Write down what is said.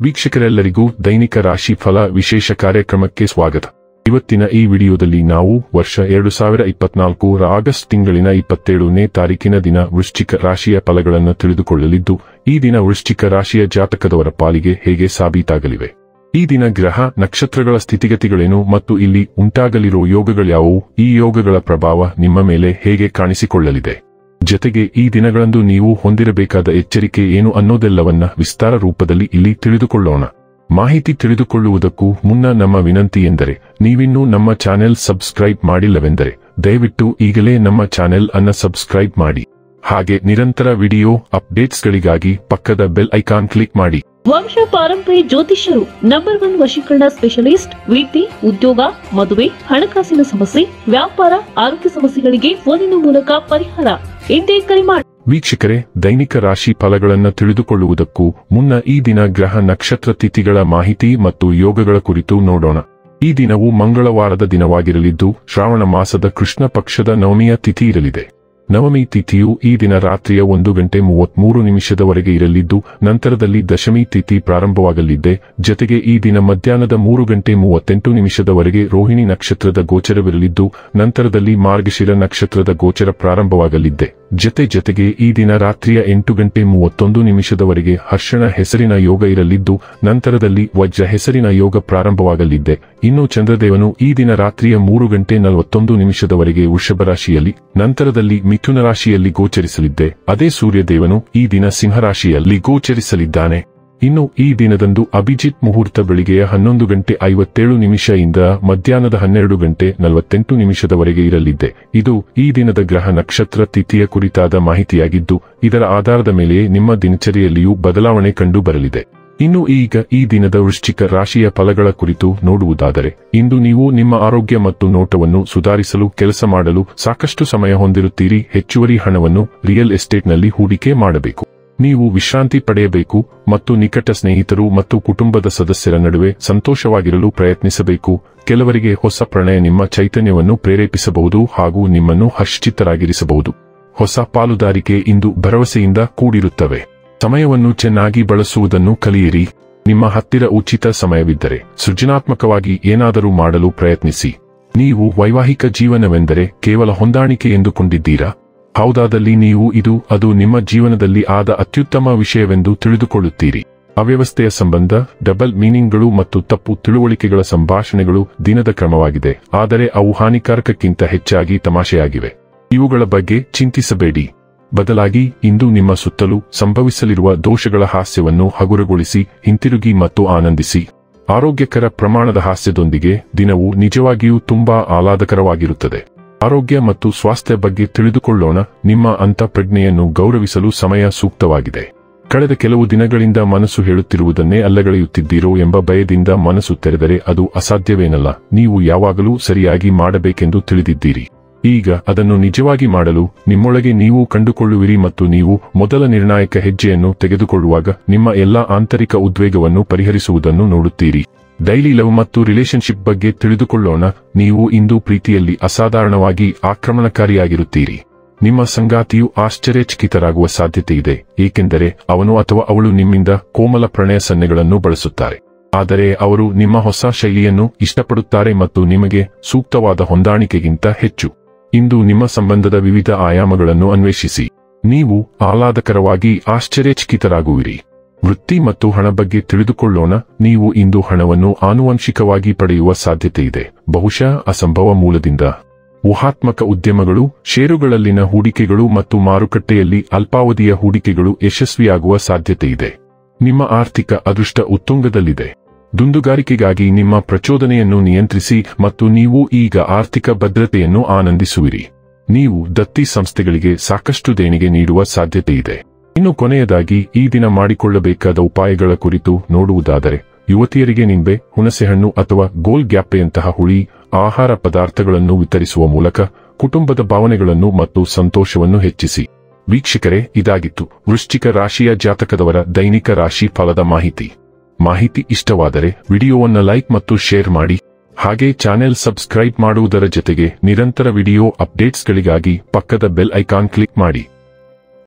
ವೀಕ್ಷಕರೆಲ್ಲರಿಗೂ ದೈನಿಕ ರಾಶಿ ಫಲ ವಿಶೇಷ ಕಾರ್ಯಕ್ರಮಕ್ಕೆ ಸ್ವಾಗತ. ಇವತ್ತಿನ ಈ ವಿಡಿಯೋದಲ್ಲಿ ನಾವು ವರ್ಷ 2024 ಆಗಸ್ಟ್ ತಿಂಗಳಿನ 27ನೇ ತಾರೀಕಿನ ದಿನ ವೃಶ್ಚಿಕ ರಾಶಿಯ ಫಲಗಳನ್ನು ತಿಳಿದುಕೊಳ್ಳಲಿದ್ದು, ಈ ದಿನ ವೃಶ್ಚಿಕ ರಾಶಿಯ ಜಾತಕದವರ ಪಾಲಿಗೆ ಹೇಗೆ ಸಾಬೀತಾಗಲಿವೆ, ಈ ದಿನ ಗ್ರಹ ನಕ್ಷತ್ರಗಳ ಸ್ಥಿತಿಗತಿಗಳೇನು ಮತ್ತು ಇಲ್ಲಿ ಉಂಟಾಗಲಿರುವ ಯೋಗಗಳ್ಯಾವುವು, ಈ ಯೋಗಗಳ ಪ್ರಭಾವ ನಿಮ್ಮ ಮೇಲೆ ಹೇಗೆ ಕಾಣಿಸಿಕೊಳ್ಳಲಿದೆ, ಜೊತೆಗೆ ಈ ದಿನಗಳಂದು ನೀವು ಹೊಂದಿರಬೇಕಾದ ಎಚ್ಚರಿಕೆ ಏನು ಅನ್ನೋದೆಲ್ಲವನ್ನ ವಿಸ್ತಾರ ರೂಪದಲ್ಲಿ ಇಲ್ಲಿ ತಿಳಿದುಕೊಳ್ಳೋಣ. ಮಾಹಿತಿ ತಿಳಿದುಕೊಳ್ಳುವುದಕ್ಕೂ ಮುನ್ನ ನಮ್ಮ ವಿನಂತಿ ಎಂದರೆ, ನೀವಿನ್ನೂ ನಮ್ಮ ಚಾನೆಲ್ ಸಬ್ಸ್ಕ್ರೈಬ್ ಮಾಡಿಲ್ಲವೆಂದರೆ ದಯವಿಟ್ಟು ಈಗಲೇ ನಮ್ಮ ಚಾನೆಲ್ ಅನ್ನು ಸಬ್ಸ್ಕ್ರೈಬ್ ಮಾಡಿ. ಹಾಗೆ ನಿರಂತರ ವಿಡಿಯೋ ಅಪ್ಡೇಟ್ಸ್ಗಳಿಗಾಗಿ ಪಕ್ಕದ ಬೆಲ್ ಐಕಾನ್ ಕ್ಲಿಕ್ ಮಾಡಿ. ವಂಶ ಪಾರಂಪರ್ಯ ಜ್ಯೋತಿಷ್ಯರು ನಂಬರ್ 1 ವಶೀಕರಣ ಸ್ಪೆಷಲಿಸ್ಟ್. ವಿದ್ಯೆ, ಉದ್ಯೋಗ, ಮದುವೆ, ಹಣಕಾಸಿನ ಸಮಸ್ಯೆ, ವ್ಯಾಪಾರ, ಆರೋಗ್ಯ ಸಮಸ್ಯೆಗಳಿಗೆ ಫೋನಿನ ಮೂಲಕ ಪರಿಹಾರ. ಇಂದೇ ಕರೆ ಮಾಡಿ. ವೀಕ್ಷಕರೇ, ದೈನಿಕ ರಾಶಿ ಫಲಗಳನ್ನು ತಿಳಿದುಕೊಳ್ಳುವುದಕ್ಕೂ ಮುನ್ನ ಈ ದಿನ ಗ್ರಹ ನಕ್ಷತ್ರ ತಿಥಿಗಳ ಮಾಹಿತಿ ಮತ್ತು ಯೋಗಗಳ ಕುರಿತು ನೋಡೋಣ. ಈ ದಿನವು ಮಂಗಳವಾರದ ದಿನವಾಗಿರಲಿದ್ದು, ಶ್ರಾವಣ ಮಾಸದ ಕೃಷ್ಣ ಪಕ್ಷದ ನವಮಿಯ ತಿಥಿ ಇರಲಿದೆ. ನವಮಿ ತಿಥಿಯು ಈ ದಿನ ರಾತ್ರಿಯ 1:33 ಇರಲಿದ್ದು, ನಂತರದಲ್ಲಿ ದಶಮಿ ತಿಥಿ ಪ್ರಾರಂಭವಾಗಲಿದೆ. ಜೊತೆಗೆ ಈ ದಿನ ಮಧ್ಯಾಹ್ನದ 3:38 ರೋಹಿಣಿ ನಕ್ಷತ್ರದ ಗೋಚರವಿರಲಿದ್ದು, ನಂತರದಲ್ಲಿ ಮಾರ್ಗಶಿರ ನಕ್ಷತ್ರದ ಗೋಚರ ಪ್ರಾರಂಭವಾಗಲಿದೆ. ಜೊತೆಗೆ ಈ ದಿನ ರಾತ್ರಿಯ 8:31 ಹರ್ಷಣ ಹೆಸರಿನ ಯೋಗ ಇರಲಿದ್ದು, ನಂತರದಲ್ಲಿ ವಜ್ರ ಹೆಸರಿನ ಯೋಗ ಪ್ರಾರಂಭವಾಗಲಿದೆ. ಇನ್ನು ಚಂದ್ರದೇವನು ಈ ದಿನ ರಾತ್ರಿಯ 3:41 ವೃಷಭ ರಾಶಿಯಲ್ಲಿ, ನಂತರದಲ್ಲಿ ಮಿಥುನ ರಾಶಿಯಲ್ಲಿ ಗೋಚರಿಸಲಿದೆ. ಅದೇ ಸೂರ್ಯದೇವನು ಈ ದಿನ ಸಿಂಹರಾಶಿಯಲ್ಲಿ ಗೋಚರಿಸಲಿದ್ದಾನೆ. ಇನ್ನು ಈ ದಿನದಂದು ಅಭಿಜಿತ್ ಮುಹೂರ್ತ ಬೆಳಿಗ್ಗೆಯ 11:57 ಇಂದ ಮಧ್ಯಾಹ್ನದ 12:48 ಇರಲಿದೆ. ಇದು ಈ ದಿನದ ಗ್ರಹ ನಕ್ಷತ್ರ ತಿಥಿಯ ಕುರಿತಾದ ಮಾಹಿತಿಯಾಗಿದ್ದು, ಇದರ ಆಧಾರದ ಮೇಲೆಯೇ ನಿಮ್ಮ ದಿನಚರಿಯಲ್ಲಿಯೂ ಬದಲಾವಣೆ ಕಂಡು ಬರಲಿದೆ. ಇನ್ನು ಈಗ ಈ ದಿನದ ವೃಶ್ಚಿಕ ರಾಶಿಯ ಫಲಗಳ ಕುರಿತು ನೋಡುವುದಾದರೆ, ಇಂದು ನೀವು ನಿಮ್ಮ ಆರೋಗ್ಯ ಮತ್ತು ನೋಟವನ್ನು ಸುಧಾರಿಸಲು ಕೆಲಸ ಮಾಡಲು ಸಾಕಷ್ಟು ಸಮಯ ಹೊಂದಿರುತ್ತೀರಿ. ಹೆಚ್ಚುವರಿ ಹಣವನ್ನು ರಿಯಲ್ ಎಸ್ಟೇಟ್ನಲ್ಲಿ ಹೂಡಿಕೆ ಮಾಡಬೇಕು. ನೀವು ವಿಶ್ರಾಂತಿ ಪಡೆಯಬೇಕು ಮತ್ತು ನಿಕಟ ಸ್ನೇಹಿತರು ಮತ್ತು ಕುಟುಂಬದ ಸದಸ್ಯರ ನಡುವೆ ಸಂತೋಷವಾಗಿರಲು ಪ್ರಯತ್ನಿಸಬೇಕು. ಕೆಲವರಿಗೆ ಹೊಸ ಪ್ರಣಯ ನಿಮ್ಮ ಚೈತನ್ಯವನ್ನು ಪ್ರೇರೇಪಿಸಬಹುದು ಹಾಗೂ ನಿಮ್ಮನ್ನು ಹರ್ಷಚಿತ್ತರಾಗಿರಿಸಬಹುದು. ಹೊಸ ಪಾಲುದಾರಿಕೆ ಇಂದು ಭರವಸೆಯಿಂದ ಕೂಡಿರುತ್ತವೆ. ಸಮಯವನ್ನು ಚೆನ್ನಾಗಿ ಬಳಸುವುದನ್ನು ಕಲಿಯಿರಿ. ನಿಮ್ಮ ಹತ್ತಿರ ಉಚಿತ ಸಮಯವಿದ್ದರೆ ಸೃಜನಾತ್ಮಕವಾಗಿ ಏನಾದರೂ ಮಾಡಲು ಪ್ರಯತ್ನಿಸಿ. ನೀವು ವೈವಾಹಿಕ ಜೀವನವೆಂದರೆ ಕೇವಲ ಹೊಂದಾಣಿಕೆ ಎಂದುಕೊಂಡಿದ್ದೀರಾ? ಹೌದಾದಲ್ಲಿ ನೀವು ಅದು ನಿಮ್ಮ ಜೀವನದಲ್ಲಿ ಆದ ಅತ್ಯುತ್ತಮ ವಿಷಯವೆಂದು ತಿಳಿದುಕೊಳ್ಳುತ್ತೀರಿ. ಅವ್ಯವಸ್ಥೆಯ ಸಂಬಂಧ, ಡಬಲ್ ಮೀನಿಂಗ್ಗಳು ಮತ್ತು ತಪ್ಪು ತಿಳುವಳಿಕೆಗಳ ಸಂಭಾಷಣೆಗಳು ದಿನದ ಕ್ರಮವಾಗಿದೆ, ಆದರೆ ಅವು ಹಾನಿಕಾರಕಕ್ಕಿಂತ ಹೆಚ್ಚಾಗಿ ತಮಾಷೆಯಾಗಿವೆ. ಇವುಗಳ ಬಗ್ಗೆ ಚಿಂತಿಸಬೇಡಿ. ಬದಲಾಗಿ ಇಂದು ನಿಮ್ಮ ಸುತ್ತಲೂ ಸಂಭವಿಸಲಿರುವ ದೋಷಗಳ ಹಾಸ್ಯವನ್ನು ಹಗುರಗೊಳಿಸಿ ಹಿಂತಿರುಗಿ ಮತ್ತು ಆನಂದಿಸಿ. ಆರೋಗ್ಯಕರ ಪ್ರಮಾಣದ ಹಾಸ್ಯದೊಂದಿಗೆ ದಿನವು ನಿಜವಾಗಿಯೂ ತುಂಬಾ ಆಹ್ಲಾದಕರವಾಗಿರುತ್ತದೆ. ಆರೋಗ್ಯ ಮತ್ತು ಸ್ವಾಸ್ಥ್ಯ ಬಗ್ಗೆ ತಿಳಿದುಕೊಳ್ಳೋಣ. ನಿಮ್ಮ ಅಂತಃಪ್ರಜ್ಞೆಯನ್ನು ಗೌರವಿಸಲು ಸಮಯ ಸೂಕ್ತವಾಗಿದೆ. ಕಳೆದ ಕೆಲವು ದಿನಗಳಿಂದ ಮನಸ್ಸು ಹೇಳುತ್ತಿರುವುದನ್ನೇ ಅಲ್ಲಗಳೆಯುತ್ತಿದ್ದೀರೋ ಎಂಬ ಭಯದಿಂದ ಮನಸ್ಸು ತೆರೆದರೆ ಅದು ಅಸಾಧ್ಯವೇನಲ್ಲ. ನೀವು ಯಾವಾಗಲೂ ಸರಿಯಾಗಿ ಮಾಡಬೇಕೆಂದು ತಿಳಿದಿದ್ದೀರಿ. ಈಗ ಅದನ್ನು ನಿಜವಾಗಿ ಮಾಡಲು ನಿಮ್ಮೊಳಗೆ ನೀವು ಕಂಡುಕೊಳ್ಳುವಿರಿ ಮತ್ತು ನೀವು ಮೊದಲ ನಿರ್ಣಾಯಕ ಹೆಜ್ಜೆಯನ್ನು ತೆಗೆದುಕೊಳ್ಳುವಾಗ ನಿಮ್ಮ ಎಲ್ಲಾ ಆಂತರಿಕ ಉದ್ವೇಗವನ್ನು ಪರಿಹರಿಸುವುದನ್ನು ನೋಡುತ್ತೀರಿ. ಡೈಲಿ ಲವ್ ಮತ್ತು ರಿಲೇಶನ್ಶಿಪ್ ಬಗ್ಗೆ ತಿಳಿದುಕೊಳ್ಳೋಣ. ನೀವು ಇಂದು ಪ್ರೀತಿಯಲ್ಲಿ ಅಸಾಧಾರಣವಾಗಿ ಆಕ್ರಮಣಕಾರಿಯಾಗಿರುತ್ತೀರಿ. ನಿಮ್ಮ ಸಂಗಾತಿಯು ಆಶ್ಚರ್ಯಚಕಿತರಾಗುವ ಸಾಧ್ಯತೆಯಿದೆ, ಏಕೆಂದರೆ ಅವನು ಅಥವಾ ಅವಳು ನಿಮ್ಮಿಂದ ಕೋಮಲ ಪ್ರಣಯ ಸನ್ನೆಗಳನ್ನು ಬಳಸುತ್ತಾರೆ. ಆದರೆ ಅವರು ನಿಮ್ಮ ಹೊಸ ಶೈಲಿಯನ್ನು ಇಷ್ಟಪಡುತ್ತಾರೆ ಮತ್ತು ನಿಮಗೆ ಸೂಕ್ತವಾದ ಹೊಂದಾಣಿಕೆಗಿಂತ ಹೆಚ್ಚು. ಇಂದು ನಿಮ್ಮ ಸಂಬಂಧದ ವಿವಿಧ ಆಯಾಮಗಳನ್ನು ಅನ್ವೇಷಿಸಿ. ನೀವು ಆಹ್ಲಾದಕರವಾಗಿ ಆಶ್ಚರ್ಯಚಕಿತರಾಗುವಿರಿ. ವೃತ್ತಿ ಮತ್ತು ಹಣ ಬಗ್ಗೆ ತಿಳಿದುಕೊಳ್ಳೋಣ. ನೀವು ಇಂದು ಹಣವನ್ನು ಆನುವಂಶಿಕವಾಗಿ ಪಡೆಯುವ ಸಾಧ್ಯತೆಯಿದೆ, ಬಹುಶಃ ಅಸಂಭವ ಮೂಲದಿಂದ. ಊಹಾತ್ಮಕ ಉದ್ಯಮಗಳು, ಷೇರುಗಳಲ್ಲಿನ ಹೂಡಿಕೆಗಳು ಮತ್ತು ಮಾರುಕಟ್ಟೆಯಲ್ಲಿ ಅಲ್ಪಾವಧಿಯ ಹೂಡಿಕೆಗಳು ಯಶಸ್ವಿಯಾಗುವ ಸಾಧ್ಯತೆಯಿದೆ. ನಿಮ್ಮ ಆರ್ಥಿಕ ಅದೃಷ್ಟ ಉತ್ತುಂಗದಲ್ಲಿದೆ. ದುಂದುಗಾರಿಕೆಗಾಗಿ ನಿಮ್ಮ ಪ್ರಚೋದನೆಯನ್ನು ನಿಯಂತ್ರಿಸಿ ಮತ್ತು ನೀವು ಈಗ ಆರ್ಥಿಕ ಭದ್ರತೆಯನ್ನು ಆನಂದಿಸುವಿರಿ. ನೀವು ದತ್ತಿ ಸಂಸ್ಥೆಗಳಿಗೆ ಸಾಕಷ್ಟು ದೇಣಿಗೆ ನೀಡುವ ಸಾಧ್ಯತೆಯಿದೆ. ಇನ್ನು ಕೊನೆಯದಾಗಿ ಈ ದಿನ ಮಾಡಿಕೊಳ್ಳಬೇಕಾದ ಉಪಾಯಗಳ ಕುರಿತು ನೋಡುವುದಾದರೆ, ಯುವತಿಯರಿಗೆ ನಿಂಬೆ, ಹುಣಸೆಹಣ್ಣು ಅಥವಾ ಗೋಲ್ ಗ್ಯಾಪ್ಪೆಯಂತಹ ಹುಳಿ ಆಹಾರ ಪದಾರ್ಥಗಳನ್ನು ವಿತರಿಸುವ ಮೂಲಕ ಕುಟುಂಬದ ಭಾವನೆಗಳನ್ನು ಮತ್ತು ಸಂತೋಷವನ್ನು ಹೆಚ್ಚಿಸಿ. ವೀಕ್ಷಕರೇ, ಇದಾಗಿತ್ತು ವೃಶ್ಚಿಕ ರಾಶಿಯ ಜಾತಕದವರ ದೈನಿಕ ರಾಶಿ ಫಲದ ಮಾಹಿತಿ ಇಷ್ಟವಾದರೆ ವಿಡಿಯೋವನ್ನು ಲೈಕ್ ಮತ್ತು ಶೇರ್ ಮಾಡಿ. ಹಾಗೆ ಚಾನೆಲ್ ಸಬ್ಸ್ಕ್ರೈಬ್ ಮಾಡುವುದರ ಜೊತೆಗೆ ನಿರಂತರ ವಿಡಿಯೋ ಅಪ್ಡೇಟ್ಸ್ಗಳಿಗಾಗಿ ಪಕ್ಕದ ಬೆಲ್ ಐಕಾನ್ ಕ್ಲಿಕ್ ಮಾಡಿ.